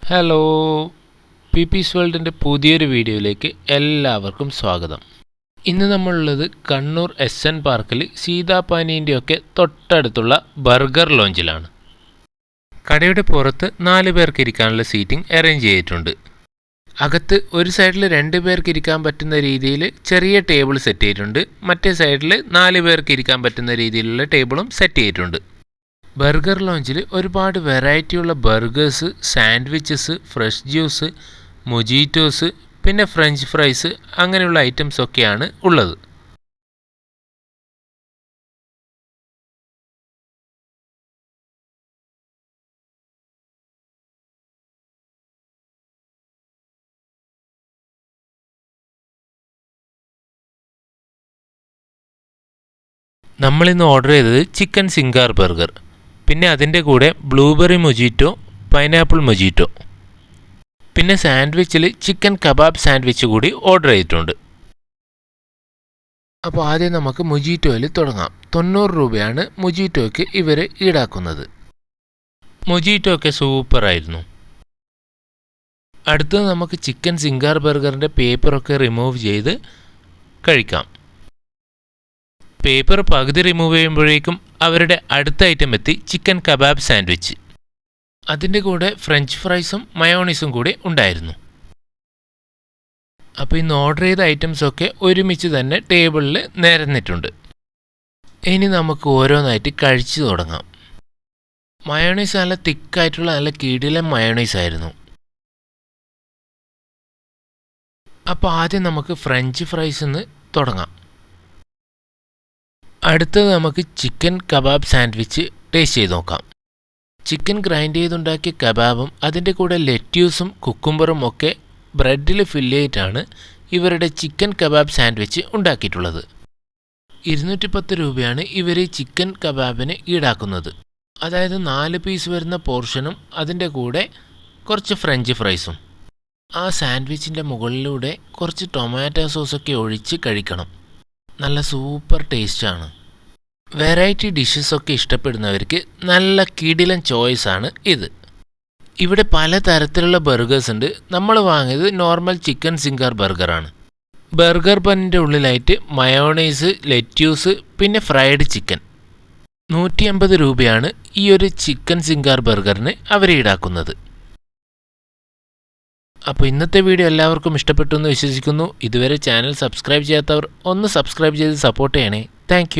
Hello, P piece വേൾഡിൻ്റെ പുതിയൊരു വീഡിയോയിലേക്ക് എല്ലാവർക്കും സ്വാഗതം. ഇന്ന് നമ്മളുള്ളത് കണ്ണൂർ SN പാർക്കിൽ സീതാപാനീൻ്റെയൊക്കെ തൊട്ടടുത്തുള്ള ബർഗർ ലോഞ്ചിലാണ്. കടയുടെ പുറത്ത് 4 പേർക്ക് ഇരിക്കാനുള്ള സീറ്റിംഗ് അറേഞ്ച് ചെയ്തിട്ടുണ്ട്. അകത്ത് ഒരു സൈഡിൽ 2 പേർക്ക് ഇരിക്കാൻ പറ്റുന്ന രീതിയിൽ ചെറിയ ടേബിൾ സെറ്റ് ചെയ്തിട്ടുണ്ട്. മറ്റേ സൈഡിൽ 4 പേർക്ക് ഇരിക്കാൻ പറ്റുന്ന രീതിയിലുള്ള ടേബിളും സെറ്റ് ചെയ്തിട്ടുണ്ട്. ബർഗർ ലോഞ്ചിൽ ഒരുപാട് വെറൈറ്റിയുള്ള ബർഗേഴ്സ്, സാൻഡ്വിച്ചസ്, ഫ്രഷ് ജ്യൂസ്, മൊജീറ്റോസ്, പിന്നെ ഫ്രഞ്ച് ഫ്രൈസ് അങ്ങനെയുള്ള ഐറ്റംസ് ഒക്കെയാണ് ഉള്ളത്. നമ്മളിന്ന് ഓർഡർ ചെയ്തത് ചിക്കൻ സിംഗാർ ബർഗർ, പിന്നെ അതിൻ്റെ കൂടെ ബ്ലൂബെറി മൊജീറ്റോ, പൈനാപ്പിൾ മൊജീറ്റോ, പിന്നെ സാൻഡ്വിച്ചിൽ ചിക്കൻ കബാബ് സാൻഡ്വിച്ച് കൂടി ഓർഡർ ചെയ്തിട്ടുണ്ട്. അപ്പോൾ ആദ്യം നമുക്ക് മൊജീറ്റോയിൽ തുടങ്ങാം. 90 രൂപയാണ് മൊജീറ്റോയ്ക്ക് ഇവർ ഈടാക്കുന്നത്. മൊജീറ്റോ ഒക്കെ സൂപ്പറായിരുന്നു. അടുത്തത് നമുക്ക് ചിക്കൻ സിംഗാർ ബർഗറിൻ്റെ പേപ്പറൊക്കെ റിമൂവ് ചെയ്ത് കഴിക്കാം. പേപ്പർ പകുതി റിമൂവ് ചെയ്യുമ്പോഴേക്കും അവരുടെ അടുത്ത ഐറ്റം എത്തി, ചിക്കൻ കബാബ് സാൻഡ്വിച്ച്. അതിൻ്റെ കൂടെ ഫ്രഞ്ച് ഫ്രൈസും മയോണീസും കൂടി ഉണ്ടായിരുന്നു. അപ്പോൾ ഇന്ന് ഓർഡർ ചെയ്ത ഐറ്റംസൊക്കെ ഒരുമിച്ച് തന്നെ ടേബിളിൽ നിരന്നിട്ടുണ്ട്. ഇനി നമുക്ക് ഓരോന്നായിട്ട് കഴിച്ചു തുടങ്ങാം. മയോണീസ് നല്ല തിക്കായിട്ടുള്ള നല്ല കിടിലൻ മയോണീസ് ആയിരുന്നു. അപ്പോൾ ആദ്യം നമുക്ക് ഫ്രഞ്ച് ഫ്രൈസിൽ നിന്ന് തുടങ്ങാം. അടുത്തത് നമുക്ക് ചിക്കൻ കബാബ് സാൻഡ്വിച്ച് ടേസ്റ്റ് ചെയ്ത് നോക്കാം. ചിക്കൻ ഗ്രൈൻഡ് ചെയ്തുണ്ടാക്കിയ കബാബും അതിൻ്റെ കൂടെ ലെറ്റ്യൂസും കുക്കുംബറും ഒക്കെ ബ്രെഡിൽ ഫില്ല് ചെയ്തിട്ടാണ് ഇവരുടെ ചിക്കൻ കബാബ് സാൻഡ്വിച്ച് ഉണ്ടാക്കിയിട്ടുള്ളത്. 210 രൂപയാണ് ഇവർ ഈ ചിക്കൻ കബാബിന് ഈടാക്കുന്നത്. അതായത് 4 പീസ് വരുന്ന പോർഷനും അതിൻ്റെ കൂടെ കുറച്ച് ഫ്രഞ്ച് ഫ്രൈസും. ആ സാൻഡ്വിച്ചിൻ്റെ മുകളിലൂടെ കുറച്ച് ടൊമാറ്റോ സോസൊക്കെ ഒഴിച്ച് കഴിക്കണം. നല്ല സൂപ്പർ ടേസ്റ്റാണ്. വെറൈറ്റി ഡിഷസൊക്കെ ഇഷ്ടപ്പെടുന്നവർക്ക് നല്ല കിടിലൻ ചോയ്സാണ് ഇത്. ഇവിടെ പല തരത്തിലുള്ള ബർഗേഴ്സ് ഉണ്ട്. നമ്മൾ വാങ്ങിയത് നോർമൽ ചിക്കൻ സിംഗാർ ബർഗറാണ്. ബർഗർ ബന്നിൻ്റെ ഉള്ളിലായിട്ട് മയോണൈസ്, ലെറ്റ്യൂസ്, പിന്നെ ഫ്രൈഡ് ചിക്കൻ. 150 രൂപയാണ് ഈ ഒരു ചിക്കൻ സിംഗാർ ബർഗറിന് അവർ ഈടാക്കുന്നത്. അപ്പോൾ ഇന്നത്തെ വീഡിയോ എല്ലാവർക്കും ഇഷ്ടപ്പെട്ടു എന്ന് വിശ്വസിക്കുന്നു. ഇതുവരെ ചാനൽ സബ്സ്ക്രൈബ് ചെയ്യാത്തവർ ഒന്ന് സബ്സ്ക്രൈബ് ചെയ്ത് സപ്പോർട്ട് ചെയ്യണേ. താങ്ക്